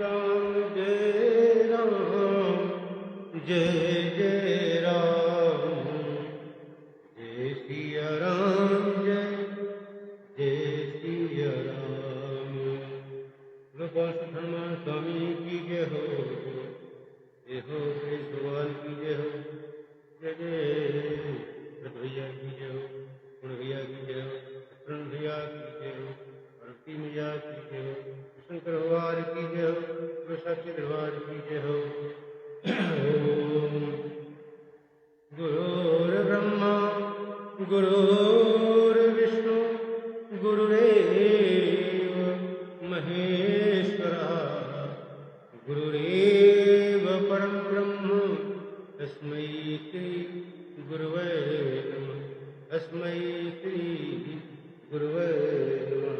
राम जय राम जय जय राम जय सिया राम जय जय सिया राम। गोपाल हनुमान स्वामी की जय हो, जय हो भगवान की जय हो, जय जय भैया की जय हो, गुण भैया की जय हो, शरण भैया की जय हो, पार्वती मैया की जय हो, शंकर भगवान की जय हो, सच्चे दरबार की जय हो। गुरुर्ब्रह्मा गुरुर्विष्णु गुरुरेव महेश्वरः गुरुरेव परं ब्रह्म तस्मै श्री गुरवे नमः, तस्मै श्री गुरवे नमः।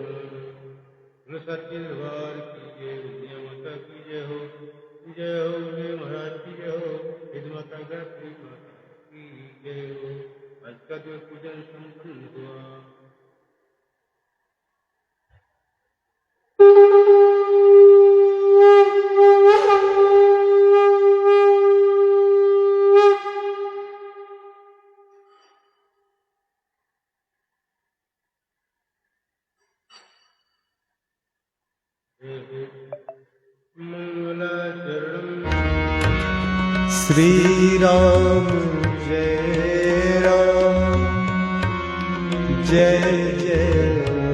सच्चे दरबार की जय, विद्या माता की जय हो, जय हो विजय महाराज की जय हो, विद्या माता गायत्री माता की जय हो। आज का जो पूजन संपन्न हुआ। श्री राम जय राम जय जय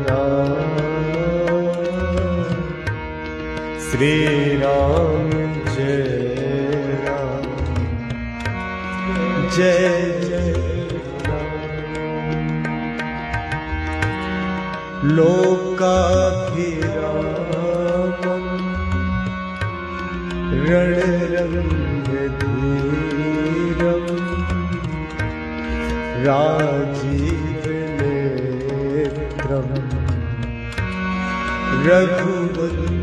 राम, श्री राम जय राम जय जय राम। लोकाभिरामम् रणरङ्गधीरम् राजीवनेत्रम् रघुवंशनाथम्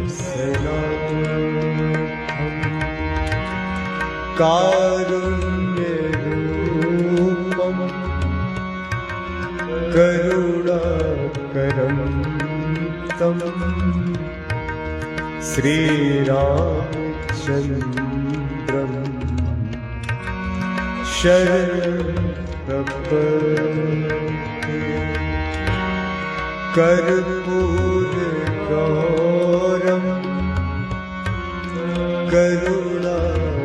कारुण्यरूपम् करुणाकरं तम् श्रीरामचन्द्रम् शरणं प्रपद्ये। कर्पूरगौरं करुणावतारम्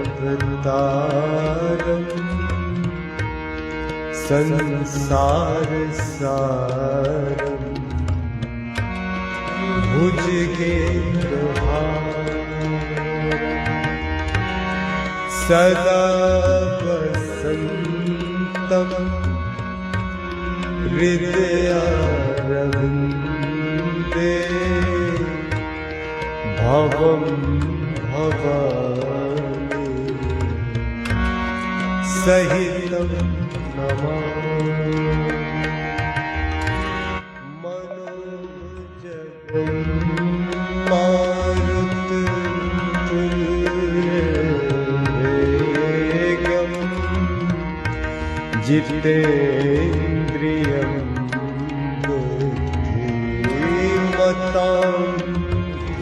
संसारसारम् भुजगेन्द्रहारम् सदा वसन्तं हृदयारविन्दे भवं भवामि सहितं नमामि। मनोजवं मारुततुल्यवेगं जितेन्द्रियं बुद्धिमतां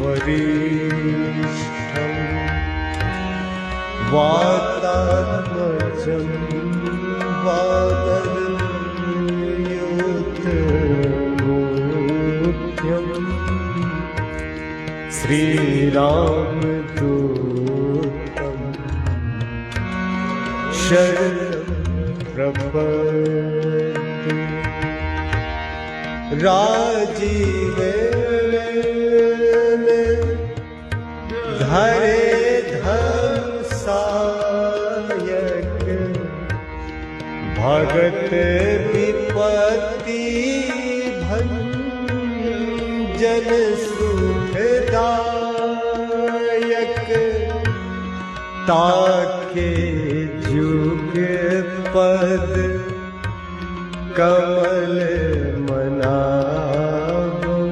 वरिष्ठं वातात्मजं वादनयोधमुख्यम् श्रीरामदूतं शरणं प्रपद्ये। राजीवेन धरे धनुषायक भगत विपत्ति भंजन सुखदायक ताके जुग पद कमल मनावं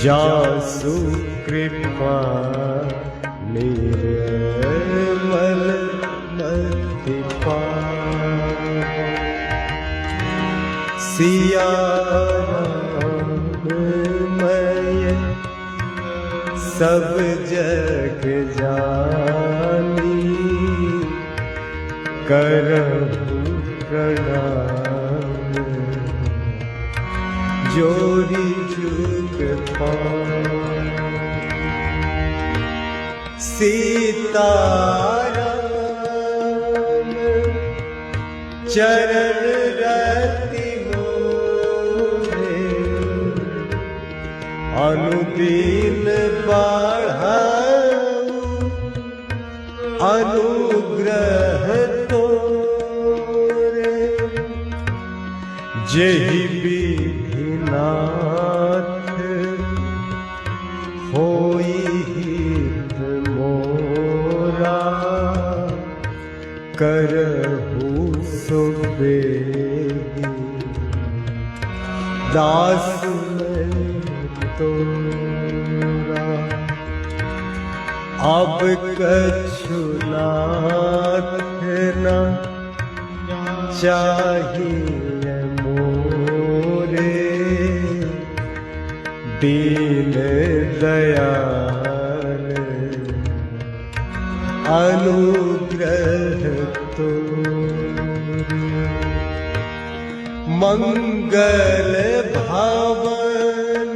जासु कृपा निर्मल मति पावं। सिया राम मैं सब जग जानी करहु प्रणाम जोरी जुग पान सीताराम चरण रति मोहे अनुदीन बढ़ाऊं अनुग्रह तोरे जेहि विधिनाथ होई हित मोरा करहु सो बेगी दास मैं तोरा अब कछु नाथ न चाहिए मोरे दीन दयाल अनुग्रह तो मंगल भावन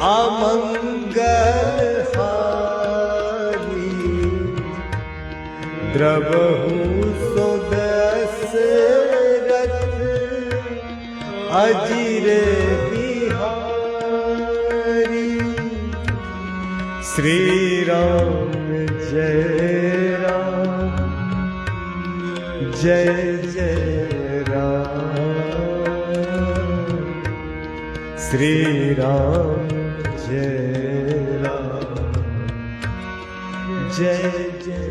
अमंगल हारी द्रवहु सो दशरथ अजिर बिहारी श्री राम जय राम जय जय राम श्री राम जय राम जय जय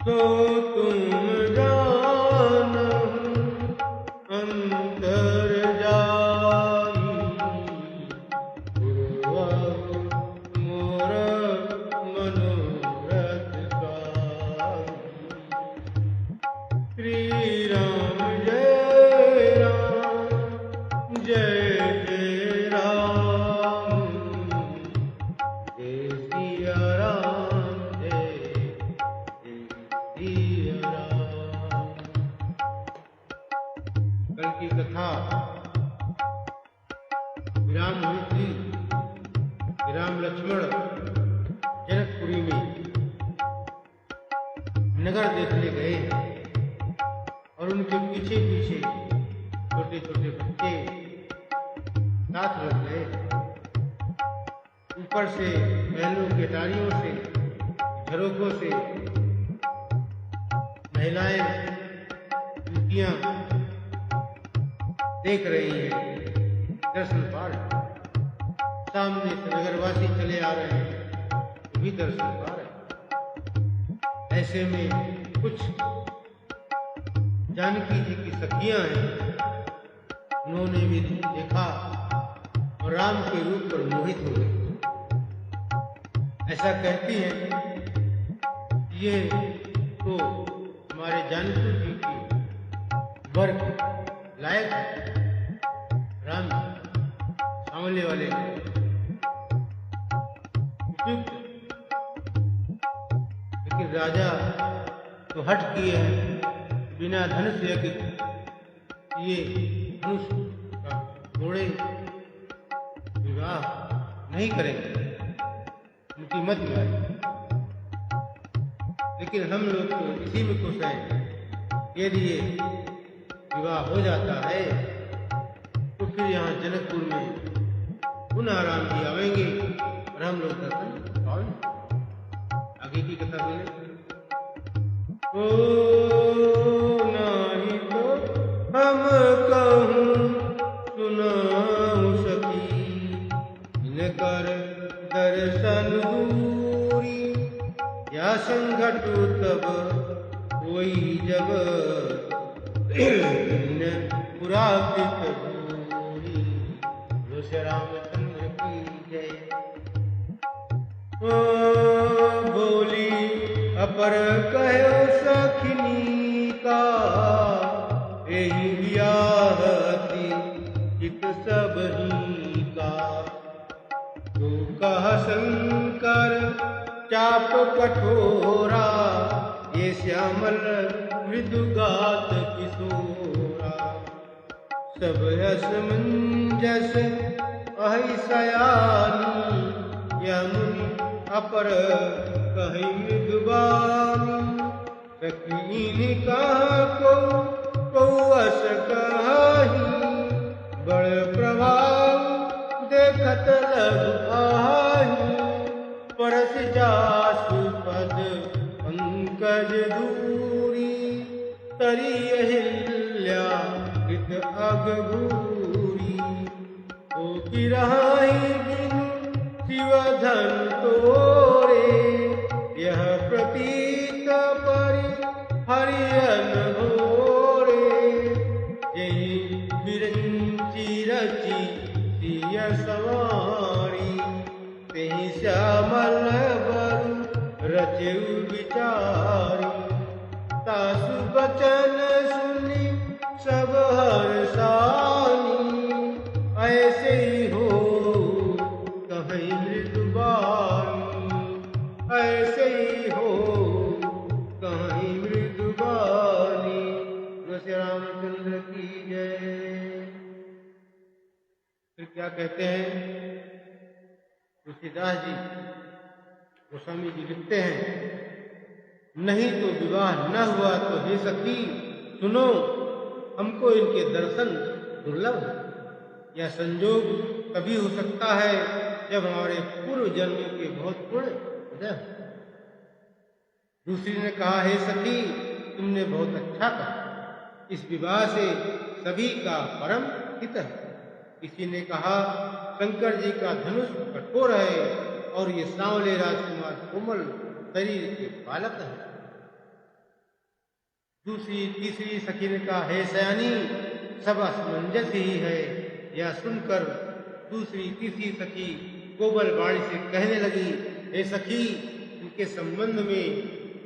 तो तुम जानो अंतर जामी मोर मनोरथ श्री राम जय जय राम जय सिया राम कल की कथा विराम हुई थी। राम लक्ष्मण जनकपुरी में नगर देखने गए और उनके पीछे पीछे छोटे छोटे बच्चे साथ लग गए। ऊपर से महलों के टारियों से झरोखों से महिलाएं लड़कियां देख रही हैं दर्शन पाठ। सामने से नगरवासी चले आ रहे हैं, वो भी दर्शन पा रहे हैं। ऐसे में कुछ जानकी जी की सखियां हैं, उन्होंने भी देखा और राम के रूप पर मोहित हो गई। ऐसा कहती हैं ये तो हमारे जानकी जी की वर्ग लायक राम सांवले वाले उपयुक्त, लेकिन राजा तो हट किए हैं, बिना धनुष यज्ञ ये धनुष का तोड़े विवाह नहीं करेंगे, उनकी मत में आई। लेकिन हम लोग तो इसी में खुश हैं, यदि ये विवाह हो जाता है तो फिर यहाँ जनकपुर में पुनः राम जी आवेंगे और हम लोग दर्शन पाएंगे। आगे की कथा सुने। ओ नहीं तो हम कहूँ सुनाऊं सखी, इनकर दर्शन दूरी या संघटु तब कोई जब पुराकृत भूरी। बोलो श्री रामचंद्र की जय। बोली अपर कहो सखनी का, यही बियाहती चित सबही का। तू कह शंकर चाप कठोरा, ये श्यामल मृदुगात किशोरा। सब असमंजस अहि सयानी, यह मुनि अपर कहि मृदुबानी। सखी कहा को अस कही, बड़ प्रभाव देखत लघु आही। परस जासु पद पंकज दूरी, तरी अहिल्या कृत अघभूरी। ओ की रहाई बिनु शिवधन तोरे, यह प्रतीत परि हरियन होरे। यही विरंची रची सिय सवारी, तेहि श्यामल बरु रचेउ विचारी। तासु बचन सुनी सब हर्षानी, ऐसे ही हो कहीं मृदुबानी। ऐसे ही हो कहीं मृदुबानी। श्री रामचंद्र की जय। फिर क्या कहते हैं तुलसीदास जी? गोस्वामी जी लिखते हैं, नहीं तो विवाह न हुआ तो हे सखी सुनो, हमको इनके दर्शन दुर्लभ। यह संजोग तभी हो सकता है जब हमारे पूर्व जन्मों के बहुत पुण्य उदय हो। दूसरी ने कहा, हे सखी तुमने बहुत अच्छा कहा, इस विवाह से सभी का परम हित है। किसी ने कहा, शंकर जी का धनुष कठोर है और ये सांवले राजकुमार कोमल शरीर के बालक है। तीसरी सखी ने कहा, हे सयानी सब असमंजस ही है। यह सुनकर तीसरी सखी कोमल वाणी से कहने लगी, हे सखी इनके संबंध में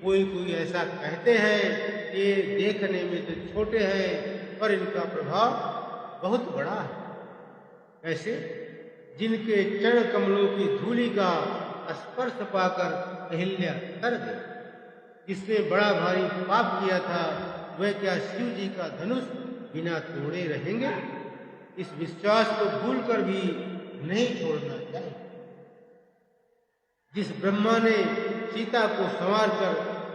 कोई ऐसा कहते हैं, ये देखने में तो छोटे हैं पर इनका प्रभाव बहुत बड़ा है। ऐसे जिनके चरण कमलों की धूलि का स्पर्श पाकर अहिल्या कर गई। जिसने बड़ा भारी पाप किया था वह क्या शिव जी का धनुष बिना तोड़े रहेंगे? इस विश्वास को भूलकर भी नहीं छोड़ना चाहिए। जिस ब्रह्मा ने सीता को संवार कर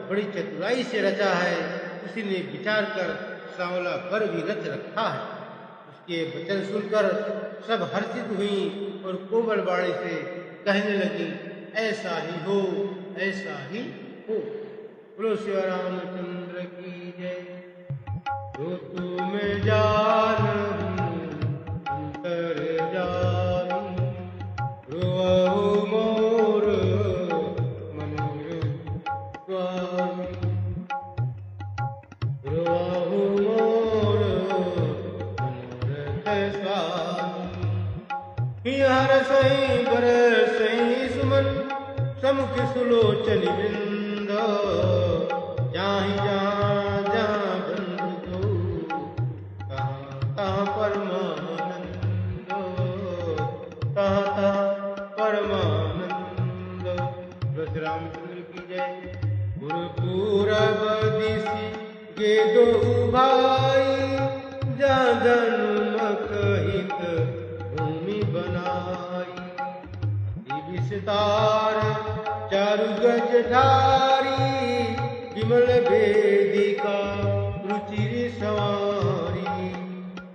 बड़ी चतुराई से रचा है, उसी ने विचार कर सांवला वर भी रच रखा है। उसके वचन सुनकर सब हर्षित हुई और कोमल वाणी से कहने लगी, ऐसा ही हो, ऐसा ही हो। बोलो श्री रामचंद्र की जय। जो तुम जान अंतर जान, रोअहु मोर मनोरथ स्वामी। रोअहु मोर मनोरथ स्वामी। हरसई बरसई सुमन, समुख सुलोचन वृंद। जाहि जहाँ जहाँ बंधु दो, तहाँ तहाँ परमानंद। तहाँ तहाँ परमानंद। श्री रामचंद्र की जय। गुरुपूरब दिशि गे दो भाई, जहाँ जन्मक हित भूमि बनाई। अति विस्तार चारु गज धारी, विमल वेदिका रुचिर सवारी।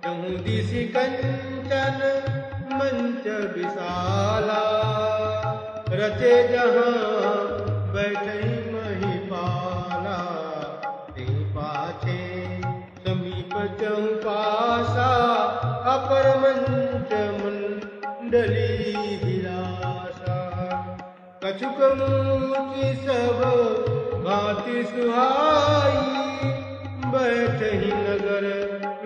चहु दिशि कंचन मंच विशाला, रचे जहाँ बैठई महिपाला। ते पाछे समीप चहु पासा, अपर मंच मंडली विलासा। कछुक मूर्ति सब भांति सुहाई, बैठहि नगर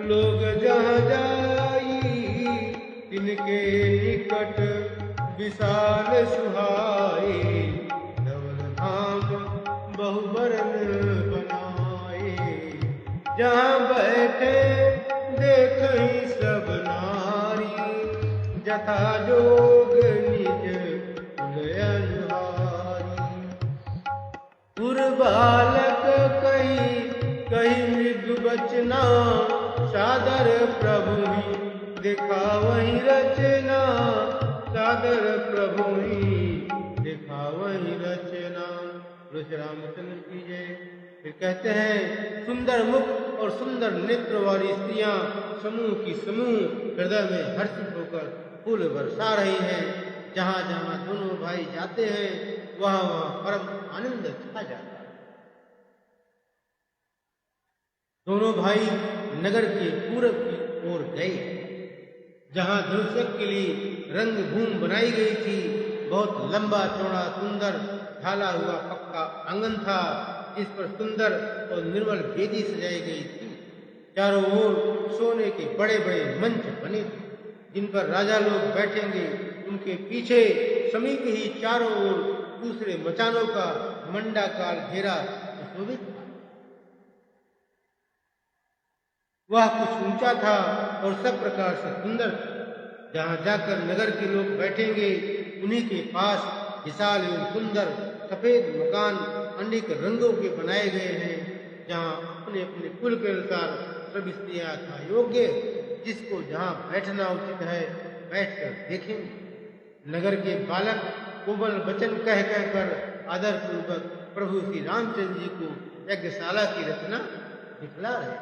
लोग जहाँ जाई, तिनके निकट विशाल सुहाई, धवल धाम बहुबरन बनाए, जहाँ बैठे देखहि सब नारी, जथा जोग निज उलयन हारी। पुर बालक कही कही मृदु बचना, सादर प्रभु ही दिखावहि रचना, सादर प्रभु ही दिखावहि रचना। बोलो श्री रामचंद्र की जय। फिर कहते हैं, सुंदर मुख और सुंदर नेत्र वाली स्त्रियां समूह की समूह हृदय में हर्षित होकर फूल बरसा रही हैं। जहाँ जहाँ दोनों भाई जाते हैं वहाँ वहाँ परम आनंद छा जाता है। दोनों भाई नगर के पूरब की ओर गए, जहाँ धनुषक के लिए रंग भूमि बनाई गई थी। बहुत लंबा चौड़ा सुंदर ढाला हुआ पक्का आंगन था, जिस पर सुंदर और निर्मल वेदी सजाई गई थी। चारों ओर सोने के बड़े बड़े मंच बने थे, जिन पर राजा लोग बैठेंगे। उनके पीछे समीप ही चारों ओर दूसरे मचानों का मंडाकार घेरा सुशोभित था। वह कुछ ऊंचा था और सब प्रकार से सुंदर था। जहाँ जाकर नगर के लोग बैठेंगे, उन्हीं के पास विशाल एवं सुंदर सफेद मकान अनेक रंगों के बनाए गए हैं, जहाँ अपने अपने कुल के अनुसार सभी स्त्रियां था योग्य, जिसको जहाँ बैठना उचित है बैठकर देखेंगे। नगर के बालक कोमल वचन कह कर आदर पूर्वक प्रभु श्री रामचंद्र जी को यज्ञशाला की रचना दिखला रहे।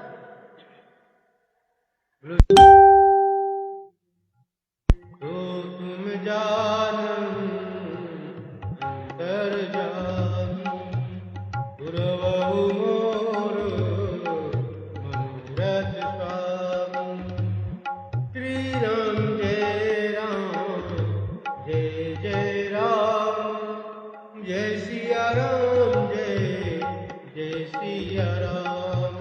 तो तुम जानहु अंतर जानी, पुरवहु मोर मनोरथ स्वामी। श्री राम जय राम, जय जय राम, जय सिया राम, जय जय सिया राम।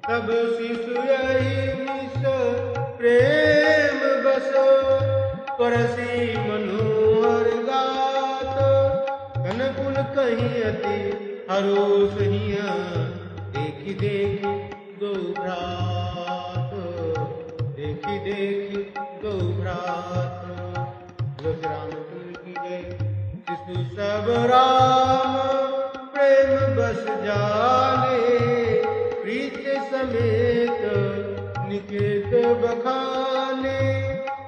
तब शिशु यही निस प्रेम बस, परसी मनोहर गात। कनकुल कहीं अति हरोष हिया, देखी देखी दो भ्रात, देखी देखी दो भ्रात। बोलो श्री रामचंद्र की जय। शिशु सब राम प्रेम बस जाने, प्रीत समेत निकेत बखाने।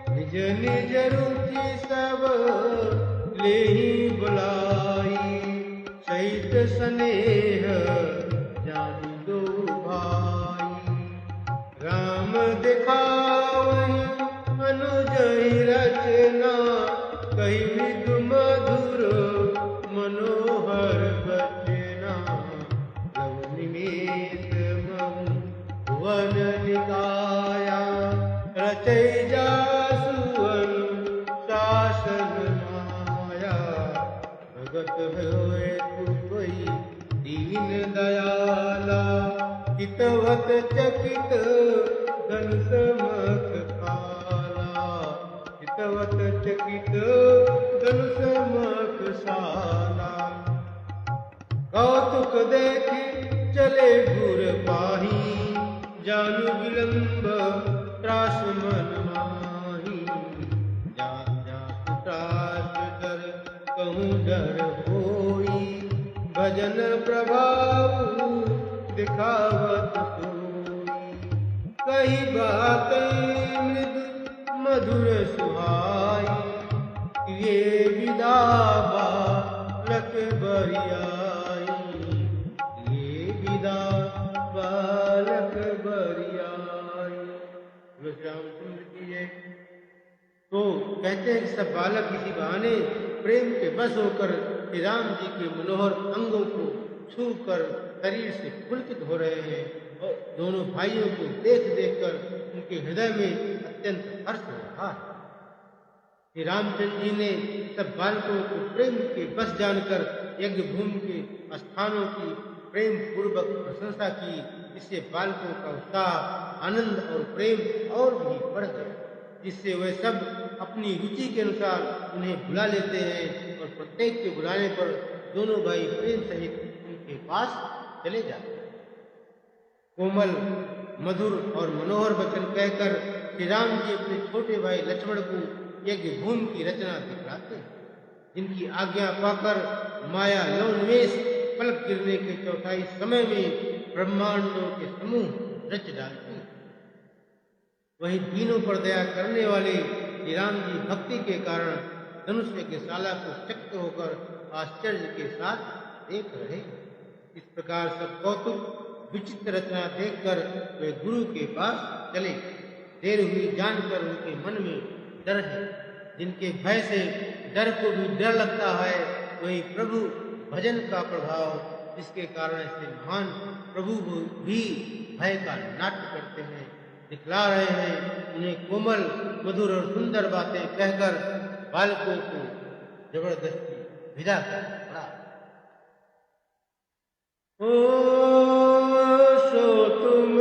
निज निज रुचि सब लेहि बुलाई, सहित स्नेह जानी दो भाई। राम दिखावहि अनुज रचना, कही मृदु मधुर मनोहर बचना। लव निमेष महु भुवन निकाया, रचै जासु अनुशासन माया। भगत होए कोई दीन दयाला, हितवत चकित धनुष मख काला। हितवत चकित धनुष मख साला। कौतुक देखि चले घूर पाही, जानु विलंब त्रास मन माही। जात जात त्रास डर कहूँ डर होई, भजन प्रभाव दिखावत सोई। कही बात मृदु मधुर सुहाई, ये विदा बालक बरियाई। ये विदा बालक बरियाई। बोलो श्री रामचंद्र की जय। तो कहते हैं कि सब बालक किसी बहाने प्रेम के बस होकर श्री राम जी के मनोहर अंगों को छू कर शरीर से पुलकित हो रहे हैं, और दोनों भाइयों को देख देख कर उनके हृदय में अत्यंत हर्ष हो रहा है। श्री रामचंद्र जी ने सब बालकों को प्रेम के बस जानकर यज्ञ भूमि के स्थानों की प्रेम पूर्वक प्रशंसा की। इससे बालकों का उत्साह, आनंद और प्रेम और भी बढ़ गया, जिससे वे सब अपनी रुचि के अनुसार उन्हें बुला लेते हैं और प्रत्येक के बुलाने पर दोनों भाई प्रेम सहित उनके पास चले जाते हैं। कोमल, मधुर और मनोहर वचन कहकर श्री राम जी अपने छोटे भाई लक्ष्मण को यज्ञ भूमि की रचना दिखलाते हैं, जिनकी आज्ञा पाकर माया लवनिवेश पलक गिरने के चौथाई समय में ब्रह्मांडों के समूह रच डालते हैं। वही दीनों पर दया करने वाले श्री राम जी भक्ति के कारण धनुष यज्ञशाला को चकित होकर आश्चर्य के साथ देख रहे। इस प्रकार सब कौतुक विचित्र रचना देखकर वे गुरु के पास चले। देर हुई जानकर उनके मन में डर है। जिनके भय से डर को भी डर लगता है, वही प्रभु भजन का प्रभाव, जिसके कारण ऐसे महान प्रभु भी भय का नाट्य करते हैं, दिखला रहे हैं। उन्हें कोमल, मधुर और सुंदर बातें कहकर बालकों को जबरदस्ती विदा कर पड़ा। ओ सो तुम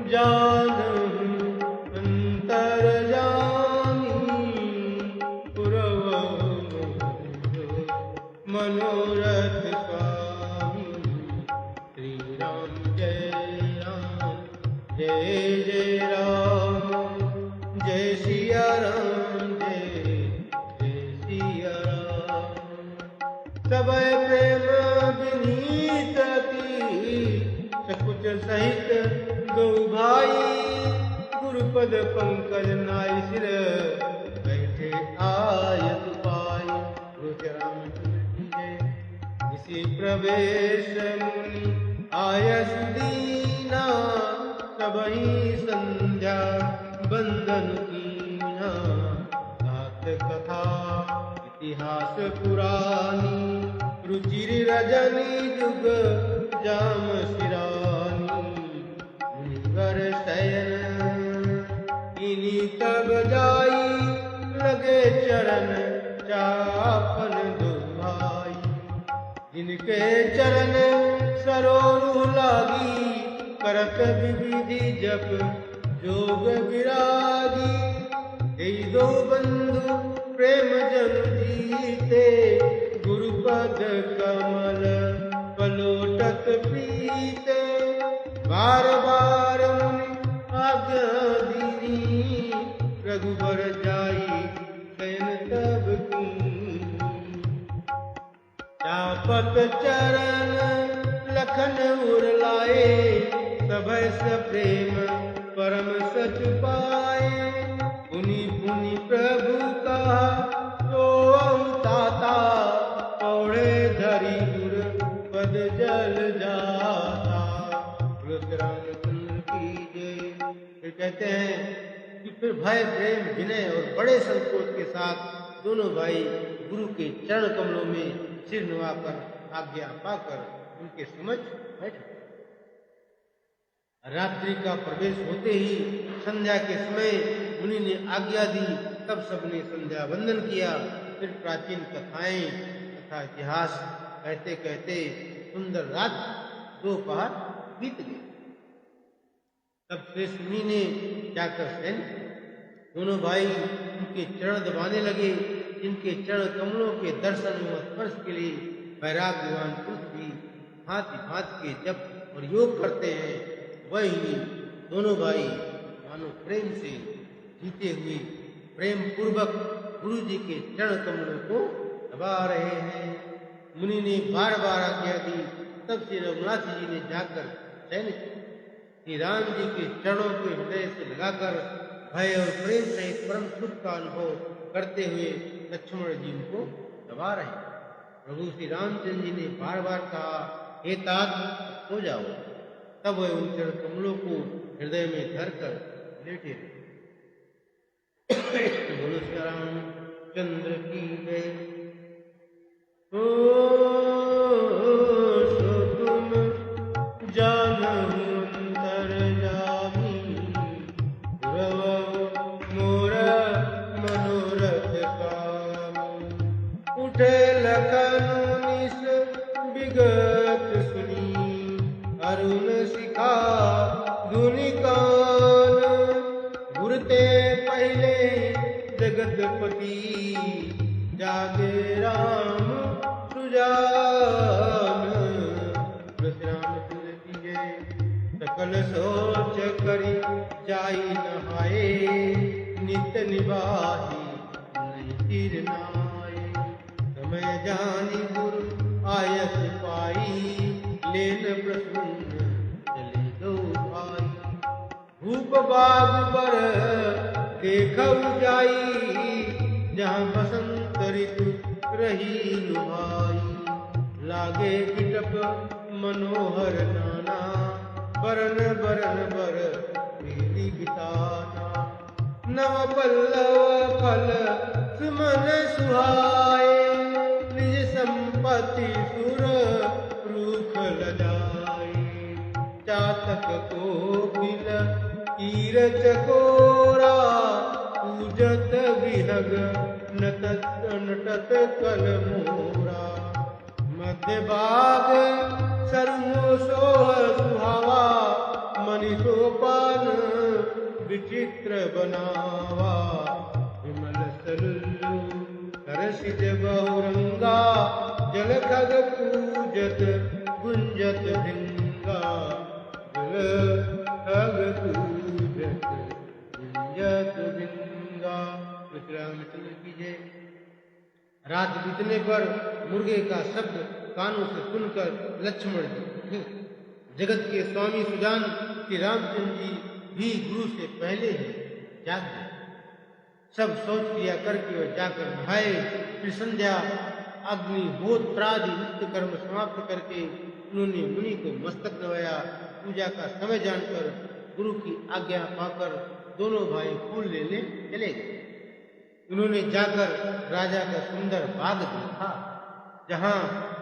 जानहु अंतर्यामी, पुरवहु मनोरथ स्वामी। श्री राम जय राम, जय जय राम, जय सिया राम, जय जय सिया राम। सबय प्रेम विनीत सकुच सहित गौ भाई, गुरुपद पंकज नाई सिर बैठे आयत पाई। इसी प्रवेश मुनि आयस दीना, सबही संध्या बंदन कीना। गात कथा इतिहास पुरानी, रुचिर रजनी जुग जाम शिरानी। मुनिवर शयन इनी तब जाई, लगे चरण चापन दुभाई। जिनके चरण सरोरु लागी, करत विविधि जप जोग विरागी। यही दो बंधु प्रेम जन जीते, गुरुपद कमल पलोटत प्रीते। बार बार मुनि आज्ञा दीनी, रघुबर जाई शयन तब की। चापत चरण लखन उरलाए, सभय स प्रेम परम सच पाए। पुनि पुनि प्रभु कहा तो ताता, पौड़े धरी गुर पद जल जाता। रामचंद्र की जय। फिर कहते हैं कि फिर भय, प्रेम, विनय और बड़े संकोच के साथ दोनों भाई गुरु के चरण कमलों में सिर नुवाकर आज्ञा पाकर उनके समक्ष बैठ गए। रात्रि का प्रवेश होते ही संध्या के समय मुनि ने आज्ञा दी। तब सबने संध्या वंदन किया। फिर प्राचीन कथाएं तथा इतिहास कहते कहते सुंदर रात दोपहर बीत गई। तब श्रेष्ठ मुनि ने जाकर शयन किया। दोनों भाई उनके चरण दबाने लगे। जिनके चरण कमलों के दर्शन व स्पर्श के लिए वैराग्यवान पुरुष भी भांति भांति के जप और योग करते हैं, वही दोनों भाई मानो प्रेम से जीते हुए प्रेम पूर्वक गुरु जी के चरण कमलों को दबा रहे हैं। मुनि ने बार बार आज्ञा दी। तब श्री रघुनाथ जी ने जाकर शयन किया। श्री राम जी के चरणों को हृदय से लगाकर भय और प्रेम सहित परम सुख का अनुभव करते हुए लक्ष्मण जी उनको दबा रहे हैं। प्रभु श्री रामचंद्र जी ने बार बार कहा, हे तात सो जाओ। तब वह उन चरण कमलों को हृदय में धरकर लेटे रहे। बोलो श्री रामचंद्र की जय। ओ सो तुम जानहु अंतर्यामी, पुरवहु मोर मनोरथ विगत सुनी अरुण शिखा धुनि कान गुरते पहले जगतपति जागे राम सुजान। राम की जय। सकल सोच करी जाई नहाए नित निवाही नहीं तीर नाये। समय जानी गुरु आयत पाई लेन प्रसून चले दो भाई। भूप बाग पर देखऊ जाई जहाँ बसंत ऋतु रही लुभाई। लागे बिटप मनोहर नाना बरन बरन बर मेरी बिताना। नव पल्लव फल सुमन सुहाए निज संपत्ति सुर रूख लजाए। चातक को बिल कीर चकोरा पूजत विहग नटत कल मोरा। मध्य बाग सरमो सोह सुहावा मणि सोपान विचित्र बनावा। विमल सरुल्लु करसिज बहुरंगा जल खग पूजत गुंजत भिंगा। जल खग पूजत गुंजत भिंगा। रामचंद्र की जय। रात बीतने पर मुर्गे का शब्द कानों से सुनकर लक्ष्मण जी जगत के स्वामी सुजान श्री रामचंद्र जी भी गुरु से पहले ही जाग गए। सब सोच क्रिया करके और जाकर नहाए। फिर संध्या अग्निहोत्रादि नित्य कर्म समाप्त करके उन्होंने मुनि को मस्तक नवाया। पूजा का समय जानकर गुरु की आज्ञा पाकर दोनों भाई फूल लेने चले गए। उन्होंने जाकर राजा का सुंदर बाग देखा जहाँ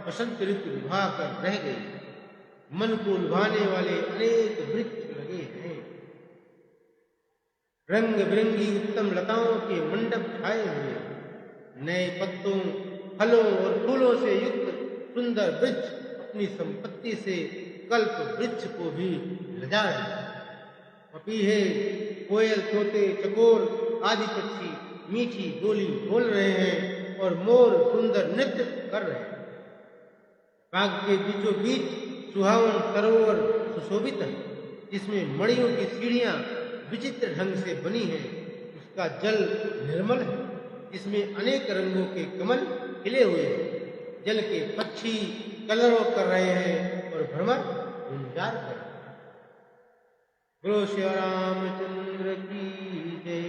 बसंत ऋतु लुभा कर रह गई। मन को लुभाने वाले अनेक वृक्ष लगे हैं। रंग बिरंगी उत्तम लताओं के मंडप छाए हुए। नए पत्तों फलों और फूलों से युक्त सुंदर वृक्ष अपनी संपत्ति से कल्प वृक्ष को भी लजा रहे। पपीहे कोयल तोते चकोर आदि पक्षी मीठी बोली बोल रहे हैं और मोर सुंदर नृत्य कर रहे हैं। बाग के बीचों बीच सुहावन सरोवर सुशोभित है जिसमें मणियों की सीढ़ियां विचित्र ढंग से बनी हैं। उसका जल निर्मल है जिसमें अनेक रंगों के कमल खिले हुए हैं। जल के पक्षी कलरव कर रहे हैं और भ्रमर गुंजार कर रहे हैं। बोलो श्री रामचंद्र की जय।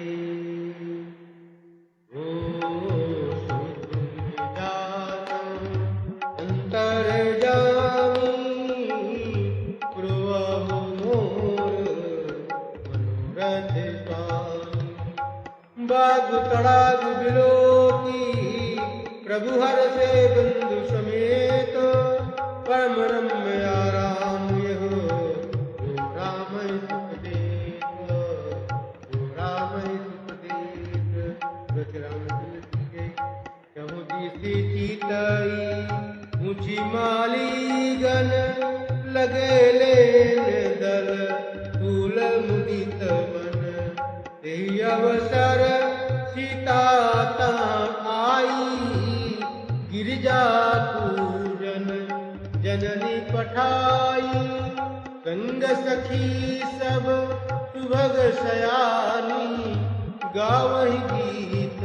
बाग तड़ाग बिलोकी प्रभु हर से बंधु समेत परम रम्य आराम यह राम सुखदेव राम सुखदेव। कहूँ दिसी चीतई ऊंची माली गन लगे लेन दल फूल मुदित मन। यही अवसर सीता आई गिरिजा पूजन जननी पठाई। संग सखी सब सुभग सयानी गावहि गीत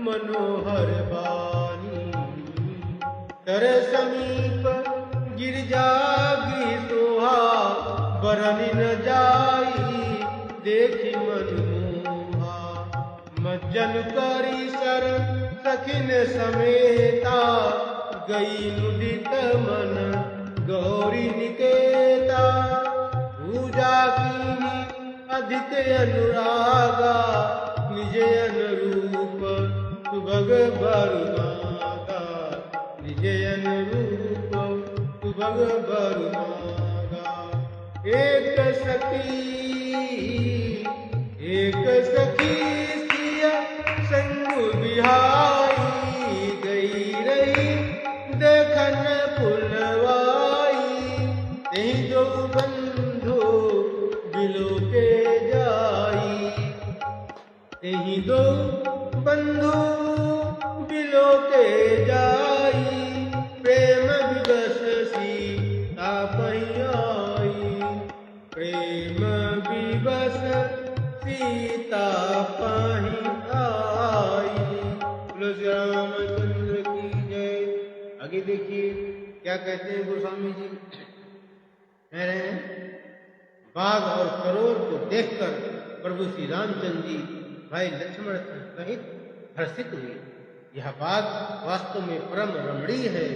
मनोहर बानी। तर समीप गिरिजा गी सोहा बरनी न जाई देखी मनमोहा। मज्जन करी सर सखिन समेता गई मुदित मन गौरी निकेता। पूजा कीनी अधिक अनुरागा निज अनुरूप सुभग बरुमागा। निज अनुरूप सुभग बरुमागा। एक सखी सिया संग बिहाई गई रही देखन फुलवा। तेहि दो बंधु बिलो के जाई, तेहि दो बंधु बिलो के जाई, प्रेम विवश सीता पही आई, प्रेम विवश सीता पही आई। बोलो श्री रामचंद्र की जय। आगे देखिए क्या कहते हैं गोस्वामी जी, कह रहे हैं बाघ और करोड़ को देखकर प्रभु श्री रामचंद्र जी भाई लक्ष्मण सहित हर्षित हुए। यह बाघ वास्तव में परम रमणीय है,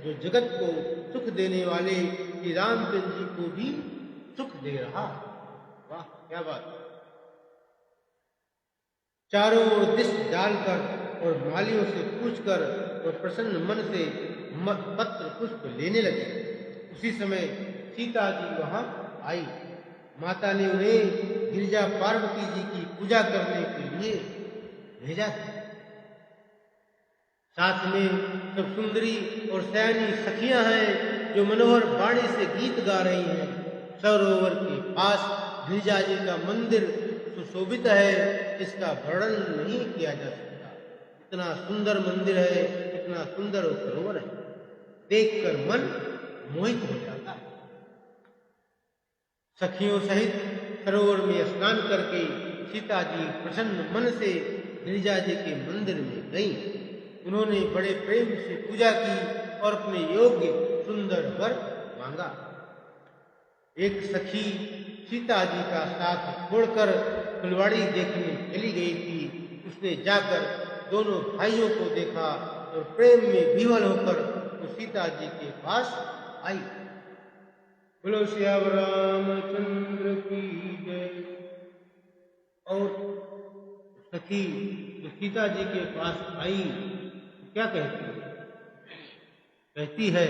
जो जगत को सुख देने वाले श्री रामचंद्र जी को भी सुख दे रहा। वाह क्या बात। चारों ओर दृष्टि डालकर और मालियों से पूछकर और प्रसन्न मन से पत्र पुष्प लेने लगे। उसी समय सीता जी वहां आई। माता ने उन्हें गिरिजा पार्वती जी की पूजा करने के लिए भेजा था। साथ में सब सुंदरी और सयानी सखियां हैं जो मनोहर वाणी से गीत गा रही हैं। सरोवर के पास गिरिजा जी का मंदिर सुशोभित है, इसका वर्णन नहीं किया जा सकता। इतना सुंदर मंदिर है, इतना सुंदर सरोवर है, देखकर मन मोहित हो जाता है। सखियों सहित सरोवर में स्नान करके सीता जी प्रसन्न मन से गिरिजा जी के मंदिर में गईं। उन्होंने बड़े प्रेम से पूजा की और अपने योग्य सुंदर वर मांगा। एक सखी सीता जी का साथ छोड़कर फुलवाड़ी देखने चली गई थी। उसने जाकर दोनों भाइयों को देखा और प्रेम में विह्वल होकर वो सीता जी के पास आई। बोलो श्याम रामचंद्र की जय। और सखी जो सीता जी के पास आई क्या कहती है? कहती है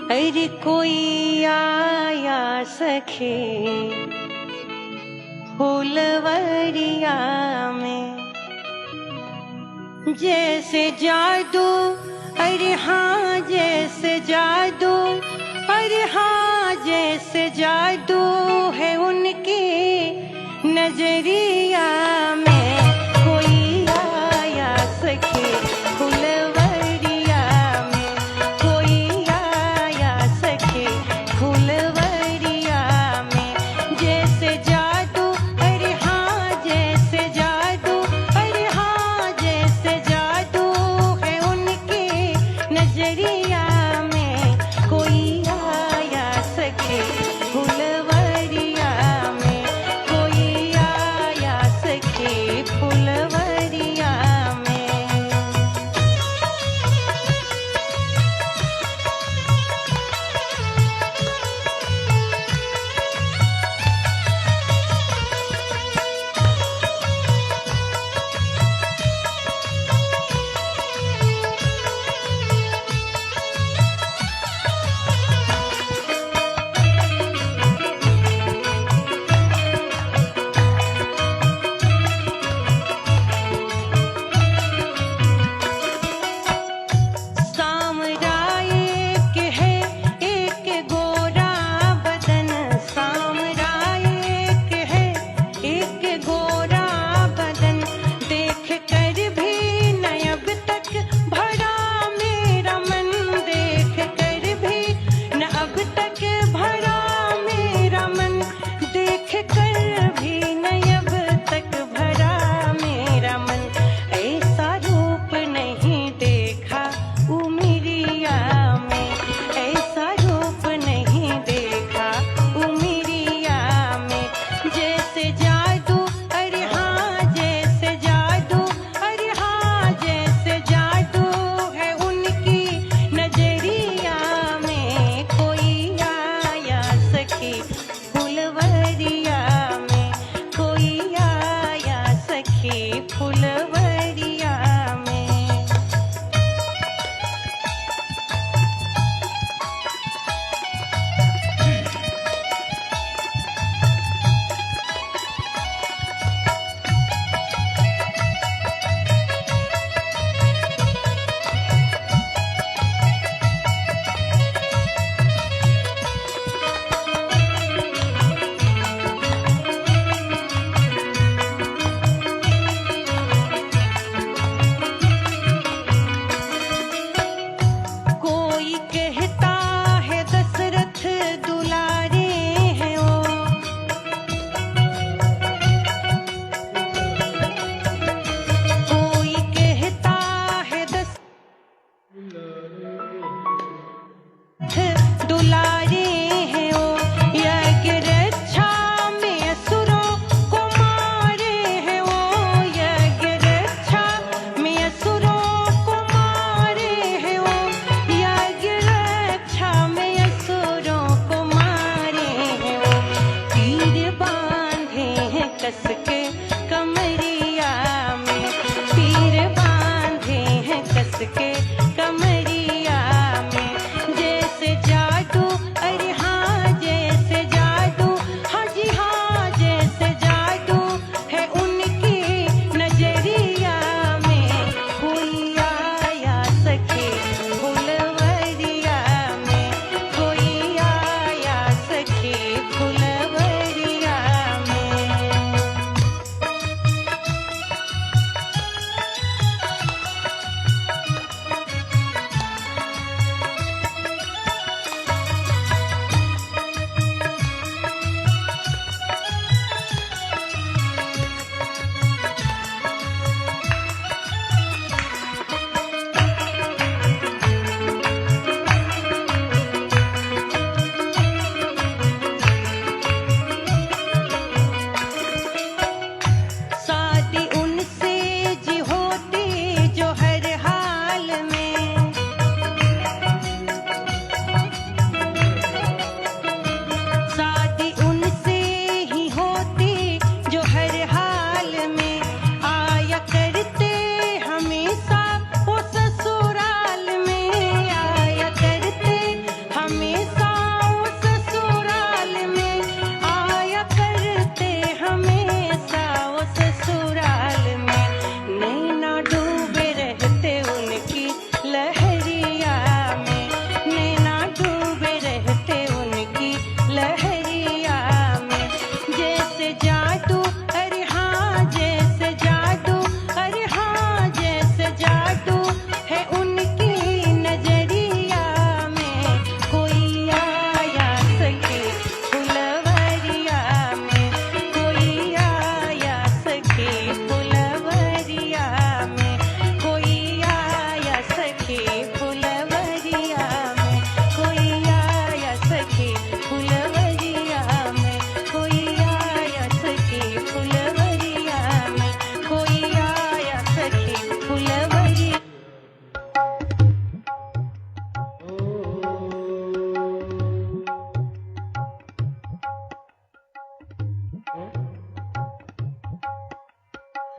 अरे कोई आया सखे फूलवरिया में, जैसे जादू, अरे हाँ जैसे जादू, अरे हाँ जैसे जादू है उनके नजरिया में। कोई आया सखे फूलवरिया में, कोई आया सखे फूलवरिया में, जैसे जादू, अरे हाँ जैसे जादू, अरे हाँ जैसे जादू है उनके नजरिया में। कोई आया सखे फूलवरिया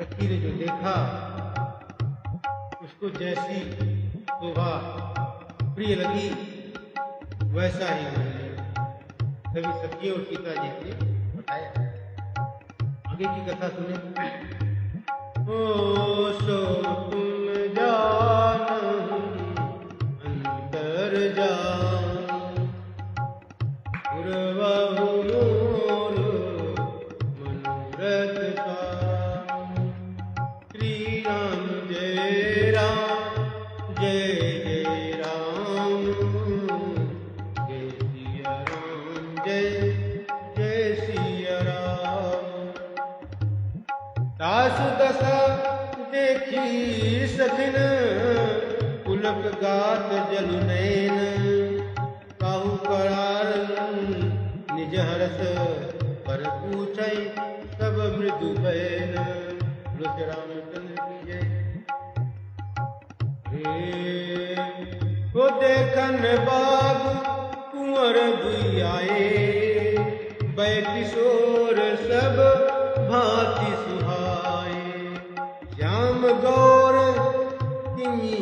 सखी ने जो देखा उसको जैसी शोभा प्रिय लगी वैसा ही उन्होंने सभी सखियों और सीता जी से बताया। आगे की कथा सुने। ओ सो तुम जानो अंतर जान पुरवाहु मोर मनोरथ सा। श्री राम जय राम जय जय राम जय सिया राम जय जय सिया राम। दास दशा देखी सखिन पुलक गात जलु नैन। काहू करार निज हरस पर पूछै सब मृदु बैन। बोलो श्री रामचंद्र की जय। वो देखन बाग कुंवर दुई आए। बै किशोर सब भांति सुहाए। श्याम गौर किमी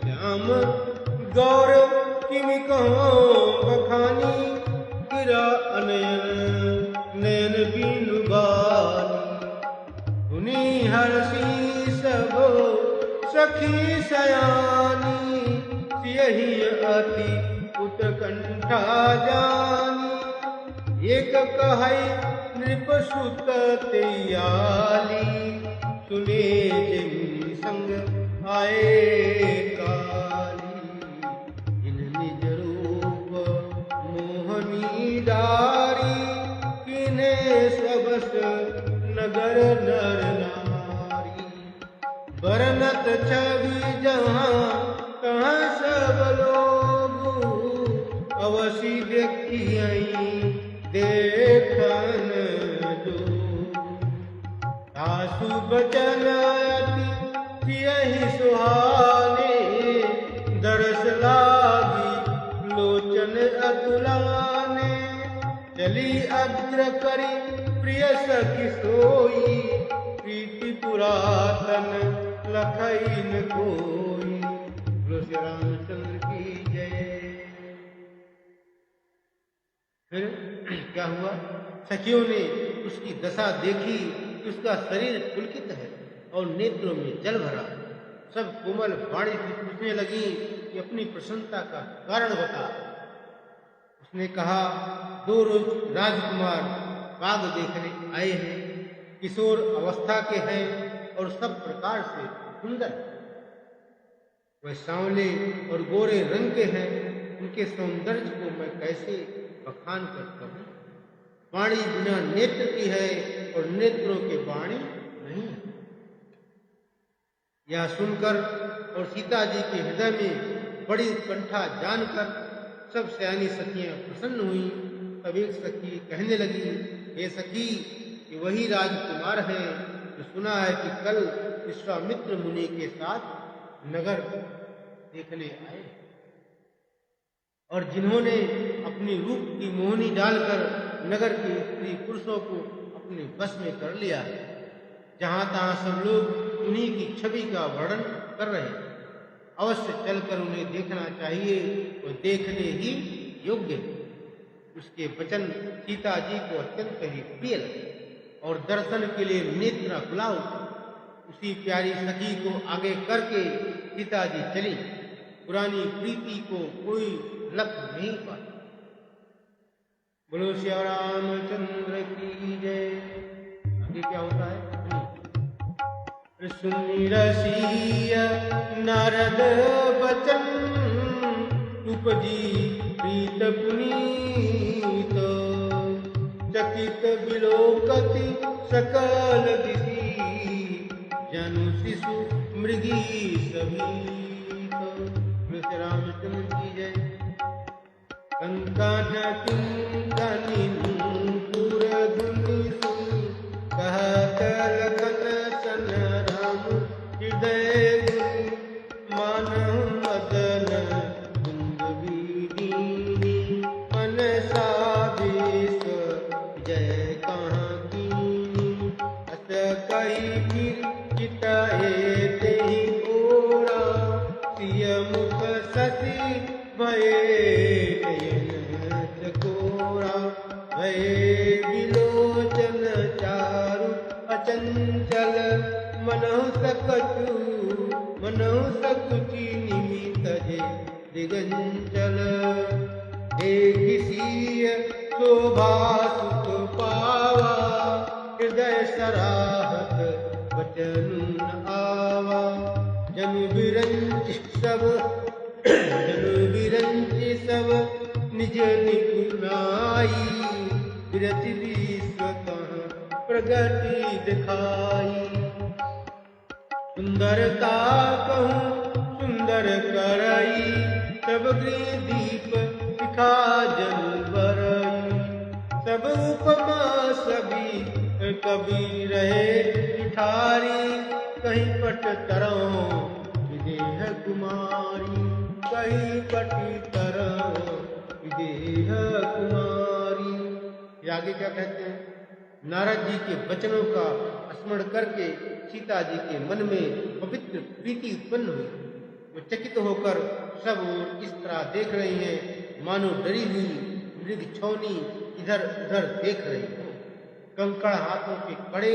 श्याम गौर किमी कहो बखानी। गिरा अनयन नयन बीनु बानी। उनी हरसी सब सखी सयानी। सियहि अति उत्कंठा जानी। एक कहै नृप सुत तैयाली। सुने जिन संग आए काली। इन निज रूप मोहनी डारी। किने सबस नगर नर नारी। बरनत छवि जहाँ तहाँ सब लोग। अवसी देखियई देखन जो। सासु बचन अति सियहि सुहाने। दरस लागी लोचन अतुलाने। चली अग्र करी प्रिय सखी सोई। प्रीति पुरातन लखई न कोई। बोलो श्री रामचंद्र की जय। फिर क्या हुआ? सखियों ने उसकी दशा देखी। उसका शरीर पुलकित है और नेत्रों में जल भरा। सब कोमल वाणी से पूछने लगी कि अपनी प्रसन्नता का कारण बता। उसने कहा, 2 रोज राजकुमार बाग देखने आए हैं। किशोर अवस्था के हैं और सब प्रकार से सुंदर। वह सांवले और गोरे रंग के हैं। उनके सौंदर्य को मैं कैसे बखान कर कहूं। वाणी बिना नेत्र की है और नेत्रों के वाणी नहीं। यह सुनकर और सीता जी के हृदय में बड़ी उत्कंठा जानकर सब सयानी सखियां प्रसन्न हुई। तब एक सखी कहने लगी, हे सखी, कि वही राजकुमार है जो सुना है कि कल विश्वामित्र मुनि के साथ नगर देखने आए और जिन्होंने अपनी रूप की मोहनी डालकर नगर के स्त्री पुरुषों को अपने बस में कर लिया है। जहाँ तहाँ सब लोग उन्हीं की छवि का वर्णन कर रहे हैं। अवश्य चलकर उन्हें देखना चाहिए और देखने ही योग्य है। उसके वचन सीता जी को अत्यंत ही प्रिय लगे और दर्शन के लिए नेत्र खुला उठा। उसी प्यारी सखी को आगे करके सीता जी चली। पुरानी प्रीति को कोई लख नहीं पाता। बोलो श्री रामचंद्र की जय। आगे क्या होता है? सुनि रसिय नारद बचन। उपजी प्रीत पुनीत। चकित विलोकति सकल दिशि। जनु शिशु मृगी सभीत। श्री रामचंद्र की जय। कंकन किंकनी नूपुर धुनि सुनि। कहत लखन सन राम हृदय गुनि। मानहु मदन कुंद बीनी। मनसा विश्व जय कहाँ कीनी। अस नयन चकोरा भये विलोचन चारु अचंचल मनहु सकुचि निमित जे दिगंचल एक सीय शोभा सुख पावा हृदय सराहत वचन आवा जनु बिरंच सब निज निपुनाई विरच विश्व प्रगति दिखाई सुंदरता कहूँ सुंदर करई सब गृह दीप दिखा जल बरई सब उपमा सभी कभी रहे ठारी कहीं पट तरह विदेह कुमारी कहीं पटी तरह विदेह कुमारी। ये आगे क्या कहते हैं? नारद जी के वचनों का स्मरण करके सीता जी के मन में पवित्र प्रीति उत्पन्न हुई। वो चकित होकर सब ओर इस तरह देख रही हैं मानो डरी हुई मृग छौनी इधर उधर देख रही है। कंकड़ हाथों के कड़े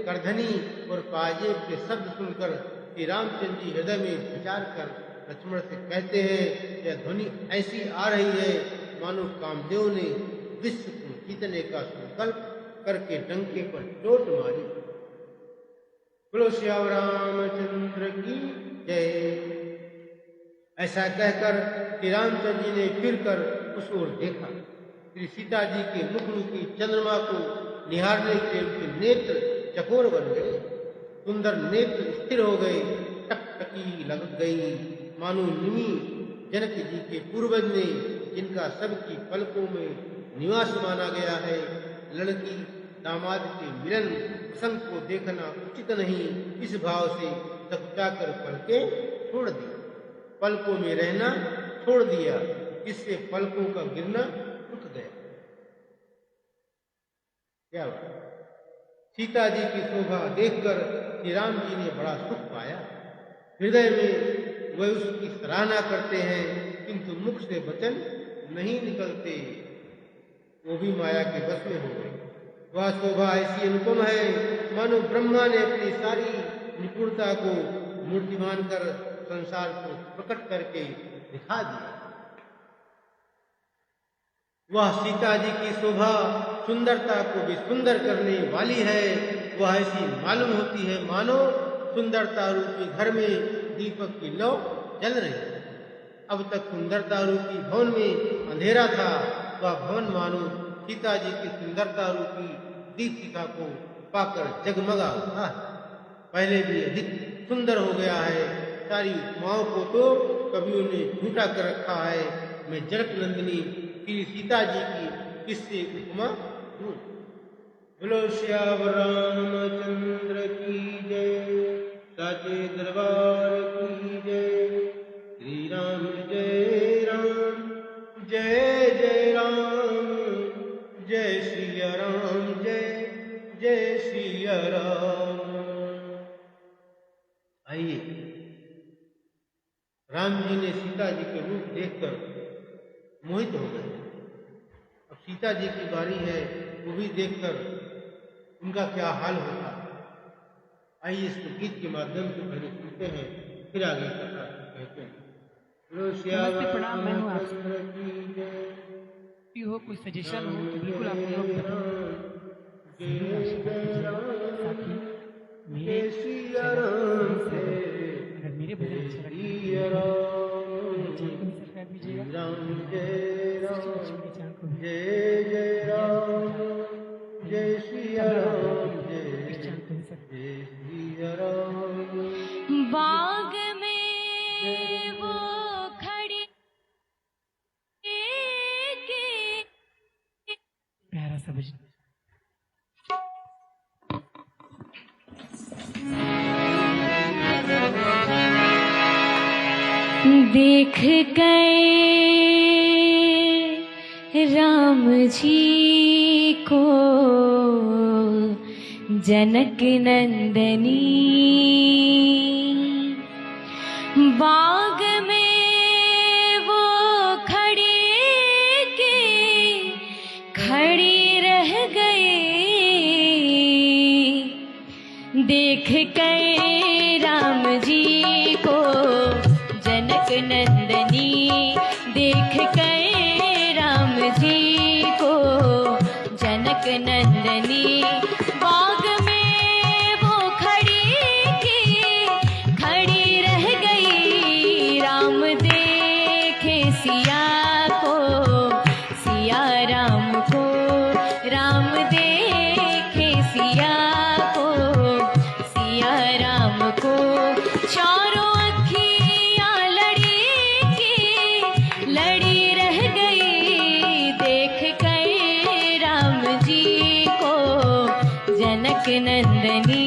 करधनी और पाजेब के शब्द सुनकर श्री रामचंद्र जी हृदय में विचार कर लक्ष्मण से कहते हैं यह ध्वनि ऐसी आ रही है मानो कामदेव ने विश्व को जीतने का संकल्प करके डंके पर चोट मारी। बोलो श्याम रामचंद्र की जय। ऐसा कहकर श्री रामचंद्र जी ने फिर कर उस ओर देखा। श्री सीता जी के मुख रूपी चंद्रमा को निहारने के उनके नेत्र चकोर बन गए, सुंदर नेत्र स्थिर हो गए, टकटकी लग गई मानो निमि जनक जी के पूर्वज ने जिनका सबकी पलकों में निवास माना गया है। लड़की दामाद के मिलन प्रसंग को देखना उचित नहीं, इस भाव से सकुचाकर पलकें छोड़ दी, पलकों में रहना छोड़ दिया, इससे पलकों का गिरना रुक गया। क्या बात? सीता जी की शोभा देखकर श्री राम जी ने बड़ा सुख पाया। हृदय में वह उसकी सराहना करते हैं किंतु मुख से वचन नहीं निकलते, वो भी माया के बस में हो गए। वह शोभा ऐसी अनुपम है मानो ब्रह्मा ने अपनी सारी निपुणता को मूर्तिमान कर संसार को प्रकट करके दिखा दिया। वह सीता जी की शोभा सुंदरता को भी सुंदर करने वाली है। वह ऐसी मालूम होती है मानो सुंदरता रूपी घर में दीपक की लौ जल रही है। अब तक सुंदरता रूपी भवन में अंधेरा था, वह भवन मानो सीता जी की सुंदरता रूपी दीपिका को पाकर जगमगा उठा है, पहले भी अधिक सुंदर हो गया है। सारी उपमाओं को तो कवियों ने झूठा कर रखा है। मैं जनक नंदिनी श्री सीता जी की किससे उपमा दूं? बोलो श्याम रामचंद्र की जय, साचे दरबार की जय। श्री राम जय राम, जय जय राम, जय श्री राम, जय जय श्री राम। आइए, राम जी ने सीता जी के रूप देखकर मोहित हो गए। अब सीता जी की बारी है, वो भी देखकर उनका क्या हाल होगा। आइए इसको गीत के माध्यम से पहले सुनते हैं, फिर आगे कथा कहते हैं। नमस्ते, प्रणाम, मैं हूँ आपसे। हो कोई सजेशन हो तो बिल्कुल आप लोग बताएं। अगर मेरे भजन अच्छा लगे सब्सक्राइब कीजिएगा। जय श्री राम, बाग में वो खड़ी प्यारा सा भजन। देख गए राम जी को जनक नंदनी, बाग में वो खड़ी कर राम जी को जनक नंदनी बाग में वो खड़ी रह गई। राम देखे सिया को, सिया राम को, राम देखे सिया को, सिया राम को। चारों अखियाँ लड़ी रह गई देख कर राम जी को जनक नंदनी।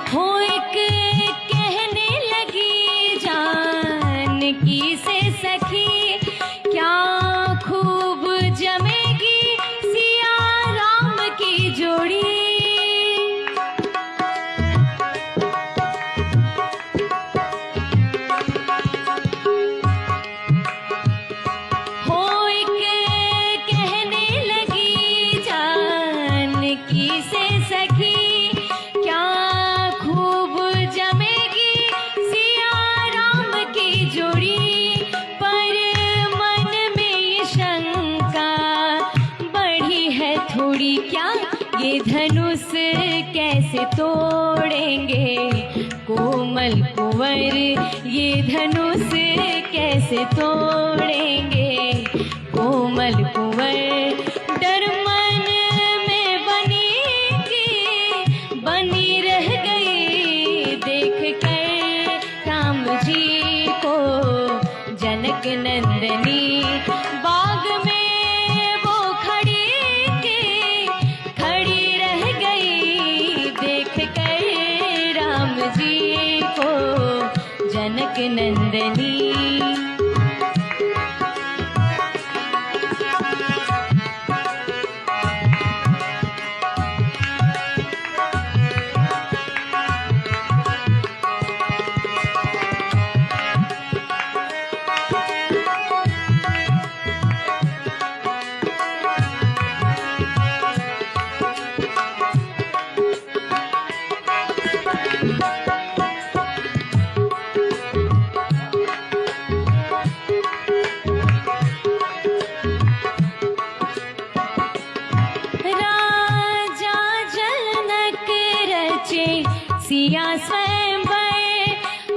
हो एक कहने लगी जानकी से सखी, क्या खूब जमेगी सिया राम की जोड़ी। हो एक कहने लगी जानकी से सखी, क्या खूब जमेगी सिया राम की जोड़ी। पर मन में ये शंका बढ़ी है थोड़ी, क्या ये धनुष कैसे तोड़ेंगे कोमल कुंवर, ये धनुष कैसे तोड़ेंगे कोमल कुंवर। डर मन में बनी रह गई देख कर राम जी को जनक नंदनी। बाग में वो खड़ी रह गई देख कर राम जी को जनक नंदनी। सिया स्वयंवर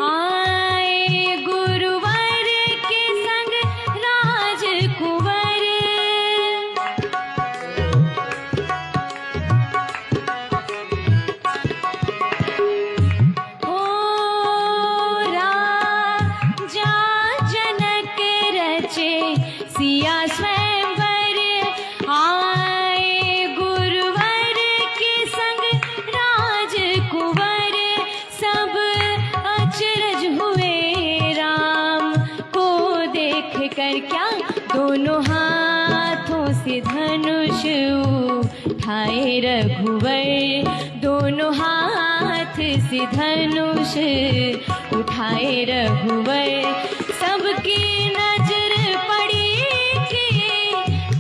आए गुरुवर के संग राजकुंवर। हो राजा जनक रचे सिया स्वयंवर आए गुरुवर के संग राजकुंवर। सब अचरज हुए राम को देख कर, क्या दोनों हाथों से धनुष उठाए रघुवर। दोनों हाथ से धनुष उठाए रघुवर। सबकी नजर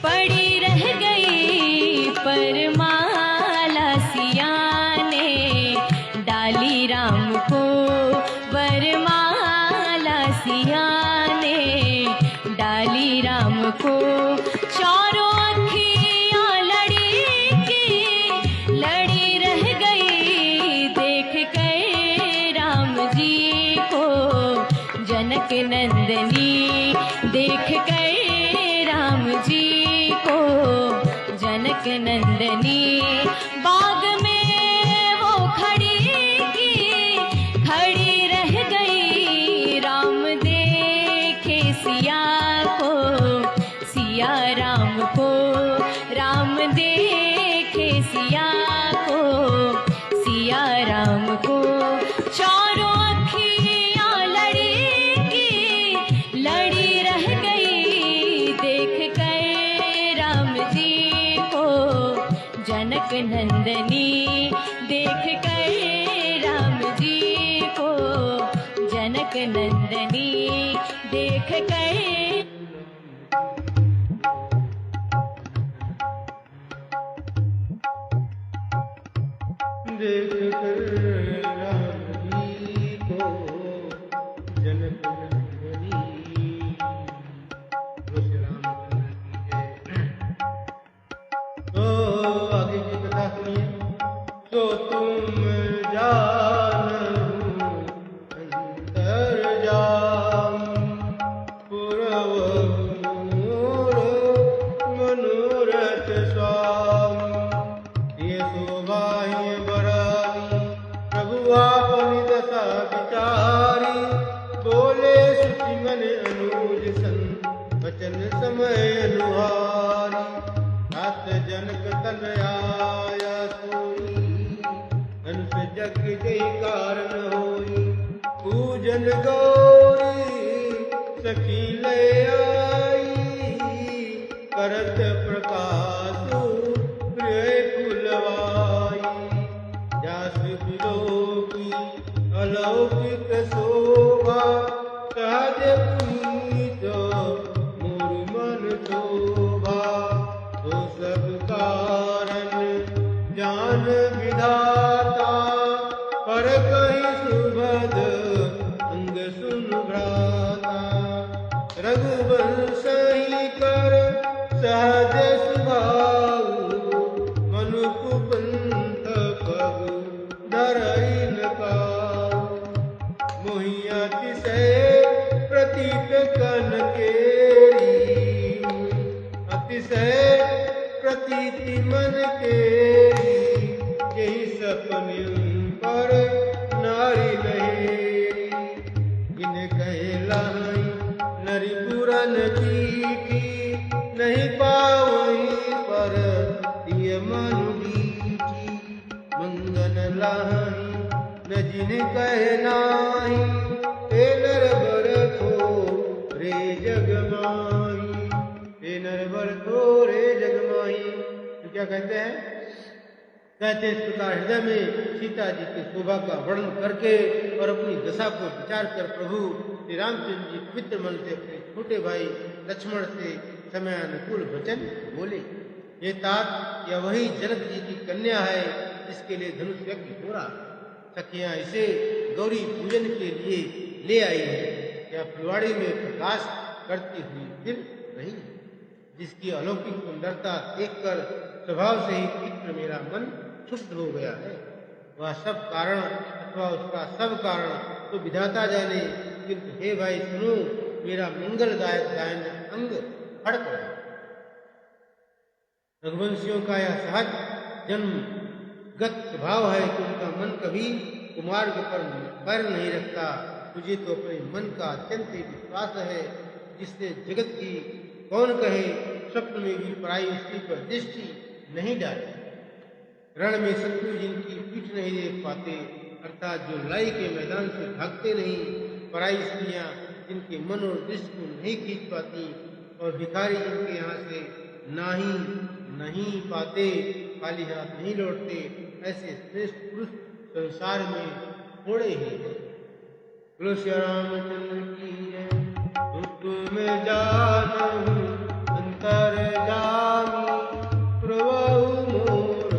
पड़ी रह गई, पर माला सिया ने डाली राम को। वरमाला सिया ने डाली राम को। चारों अखियाँ लड़ी रह गई देख कर राम जी को जनक नंदनी। जनक नंदनी देख कर राम जी को, जनक नंदनी देख कर देख कर राम जी को जनक नंदनी। बोलो श्री रामचंद्र की जय। तो आगे की कथा सुनिए। तो तुम जानहु अंतर्जाम, पुरवहु मोर मनोरथ स्वाम। ये शोभा ये बरानी प्रभु आपनी दशा विचारी। बोले सुचि मन अनुज सन वचन समय अनुहारी। तात जनक तन आया सोई, अनुस जग जय कारण होई। पूजन गौरी सखी ले आई, करत प्रकाशु प्रिय फुलवाई। जास विलोकी अलौकिक शोभा, सहज पुनीत मोर मन शोभा। तो सब कारण जान विधाता, पर कहीं सुभद अंग सुन भ्राता। रघुवंश ही कर सहज स्वभाव, मनुकुपंथ पगु धरई न पाऊ। मोहि अतिशय प्रतीत कन केरी, अतिशय प्रतीति मन केरी। यही सपने पर नारी लहेरी। इन कहे लाई नरी पुरन जीठी, नहीं पावई पर दिय मनु दीठी। मंगन लाही न जिन कहे नाही, हे नर बर थो रे जग माही। हे नर बर थो रे जग माही। तो क्या कहते हैं? कहते इस प्रकार हृदय में सीता जी की शोभा का वर्णन करके और अपनी दशा को विचार कर प्रभु श्री रामचंद्र जी पवित्र मन से अपने छोटे भाई लक्ष्मण से समय अनुकूल वचन बोले। ये तात या वही जनक जी की कन्या है जिसके लिए धनुष यज्ञ हो रहा। सखियां इसे गौरी पूजन के लिए ले आई है। या फुलवाड़ी में प्रकाश करती हुई फिर रही, जिसकी अलौकिक सुंदरता देखकर स्वभाव से ही चित्र मेरा मन शुद्ध हो गया है। वह सब कारण अथवा उसका सब कारण तो विधाता जाने, किंतु हे भाई सुनो, मेरा मंगलदायक गायन अंग फड़क रहा है। रघुवंशियों का यह सहज जन्मगत स्वभाव है कि उनका मन कभी कुमार्ग पर पैर नहीं रखता। मुझे तो अपने मन का अत्यंत ही विश्वास है, जिसने जगत की कौन कहे स्वप्न में भी पराई स्त्री पर दृष्टि नहीं डाली। रण में शत्रु जिनकी पीठ नहीं देख पाते, अर्थात जो लड़ाई के मैदान से भागते नहीं, पराई स्त्रियां जिनके मन और दृष्टि को नहीं खींच पाती, और भिखारी जिनके यहाँ से नहीं पाते, खाली हाथ नहीं लौटते, ऐसे श्रेष्ठ पुरुष संसार में थोड़े ही हैं। बोलो श्री रामचंद्र की जय। तुम जानहु अंतर्जामी, प्रभु मोर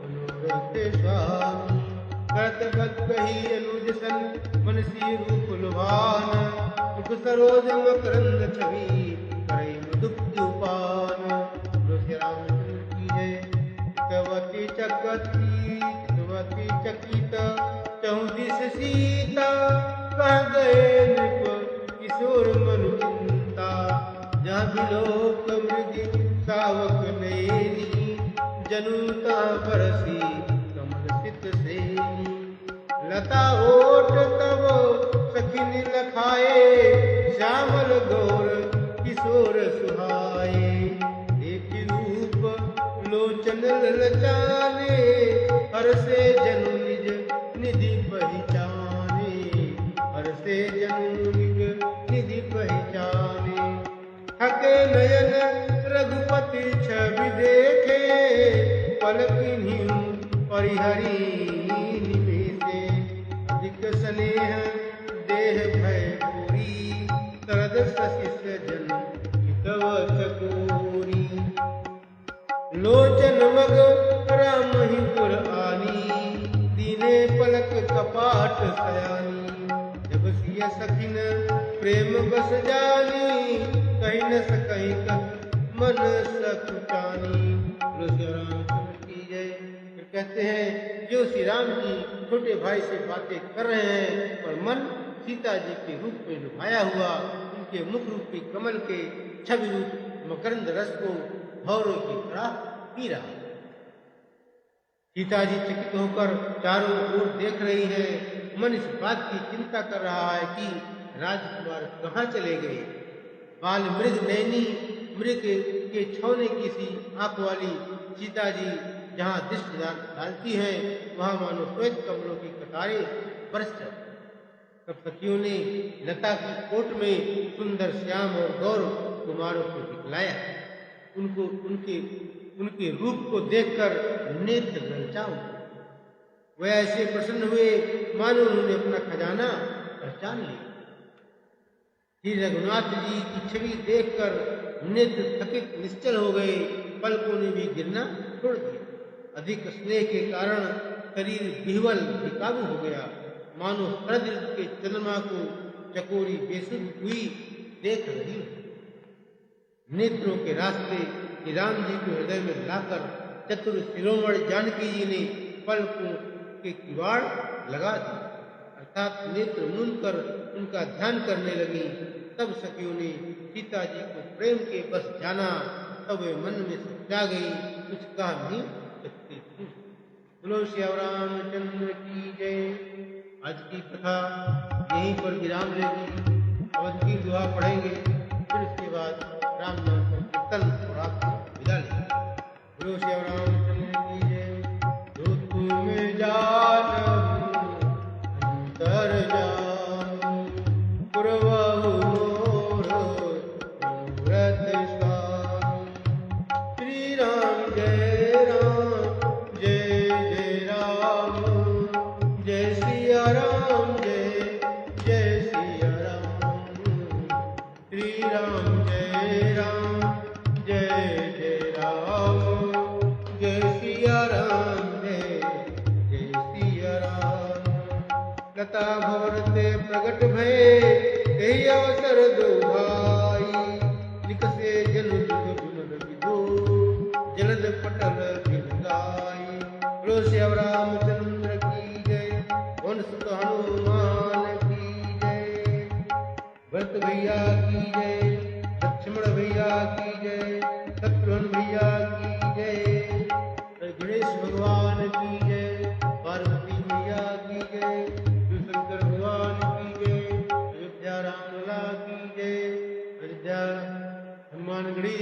मनोरथ स्वामी। करत बत कही अनुज सन, मन सी रूप लुभान। मुख सरोज मकरंद छवि, करे मधुप उपान। बोलो श्री रामचंद्र की जय। चितवती चकित चहु दिस सीता, कह गए नृप किशोर मनु चिंता। जहाँ बिलोक मृग सावक नैनी, जनुता बरसी कमल सित सेनी। लता ओट तब सखिन लखाए, श्यामल गौर किशोर सुहाए। एक रूप लोचन ललचाने, हर से जनु निज निधि पहचाने। हर से जनु निज निधि पहचाने। थके नयन रघुपति छवि देखे, पल किन्हीं परिहरी निवेशे अधिक स्नेह देह भय पूरी सरद सशिष्य जन हितव चकोरी लोचन मग राम ही पुर आनी दीने पलक कपाट सयानी जब सिय सखिन प्रेम बस जानी कहीं न सकहीं मन सकुचानी। की जय। फिर कहते हैं जो श्री राम जी छोटे भाई से बातें कर रहे हैं पर मन सीता जी के रूप में लुभाया हुआ उनके मुख रूपी कमल के छवि रूप मकरंद रस को भौरों की तरह पी रहा। सीता जी चकित होकर चारों ओर देख रही है। मन इस बात की चिंता कर रहा है कि राजकुमार कहाँ चले गए। बाल मृग नैनी मृग के छौने की सी आंख वाली सीता जी जहाँ दृष्टि डालती हैं वहाँ मानो श्वेत कमलों की कतारें बरस जाती। तब सखियों ने लता की कोट में सुंदर श्याम और गौर कुमारों को दिखलाया। उनको उनके रूप को देखकर नेत्र ललचा उठे। वे ऐसे प्रसन्न हुए मानो उन्होंने अपना खजाना पहचान लिया। श्री रघुनाथ जी की छवि देखकर नेत्र थकित निश्चल हो गए। पलकों ने भी गिरना छोड़ दिया। अधिक स्नेह के कारण शरीर विह्वल बेकाबू हो गया। मानो शरद ऋतु के चंद्रमा को चकोरी बेसुध हुई देख रही। नेत्रों के रास्ते श्री राम जी को हृदय में लाकर चतुर शिरोमणि जानकी जी ने पलकों के किवाड़ लगा दी अर्थात नेत्र मूंद कर उनका ध्यान करने लगी। तब सखियों ने सीता जी को प्रेम के बस जाना। तब वे मन में सच्चा गई कुछ कहा नहीं सकती थी। बोलो श्री रामचंद्र की जय। आज की कथा यहीं पर विराम लेगी। अवध की दुआ पढ़ेंगे फिर उसके बाद राम नाम कीर्तन और आपको विदा लेंगे। बोलो श्री रामचंद्र की जय। जो तुम जानहु अंतर जानहु पुरवहु मोर मूरत स्वामी। श्री राम जय राम जय जय राम जय सिया राम जय जय सिया राम। श्री राम जय राम जय जय राम जय सिया राम जय जय सिया राम। लता भवर ते प्रगट भये कही अवसर दो भाई निकसे जनु जुग जुनन विदो जलद पटल बिरदाई। बोलो श्री रामचंद्र की जय। वन सुत हनुमान की जय। भरत भैया की जय। लक्ष्मण भैया की जय। शत्रुघ्न भैया की जय। गणेश भगवान की जय। पार्वती मैया की जय। शंकर भगवान की जय। अयोध्या रामलला की जय। अयोध्या हनुमानगढ़ी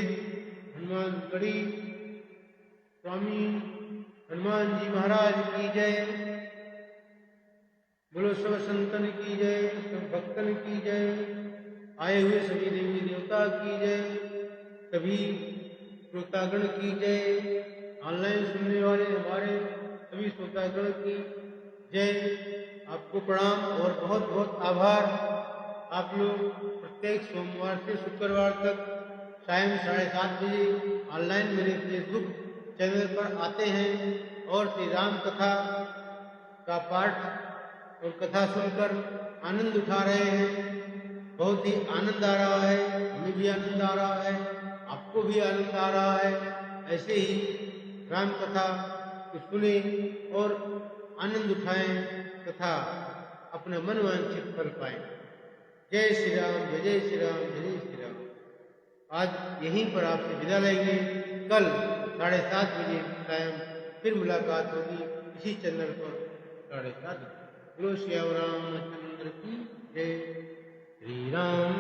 स्वामी हनुमान जी महाराज की जय। बोलो सब संतन की जय। सब भक्तन की जय। आए हुए सभी देवी देवता की जय। सभी श्रोतागण की जय। ऑनलाइन सुनने वाले हमारे सभी श्रोतागण की जय। आपको प्रणाम और बहुत बहुत आभार। आप लोग प्रत्येक सोमवार से शुक्रवार तक टाइम 7:30 बजे ऑनलाइन मेरे फेसबुक चैनल पर आते हैं और श्री राम कथा का पाठ और कथा सुनकर आनंद उठा रहे हैं। बहुत ही आनंद आ रहा है। हमें भी आनंद आ रहा है। आपको भी आनंद आ रहा है। ऐसे ही राम कथा को सुने और आनंद उठाएं तथा अपना मन वांछित फल पाएं। जय श्री राम जय जय श्री राम जय जय श्री राम। आज यहीं पर आपसे विदा लेंगे। कल 7:30 बजे टाइम फिर मुलाकात होगी इसी चैनल पर 7:30। बोलो श्री रामचंद्र की जय। श्री राम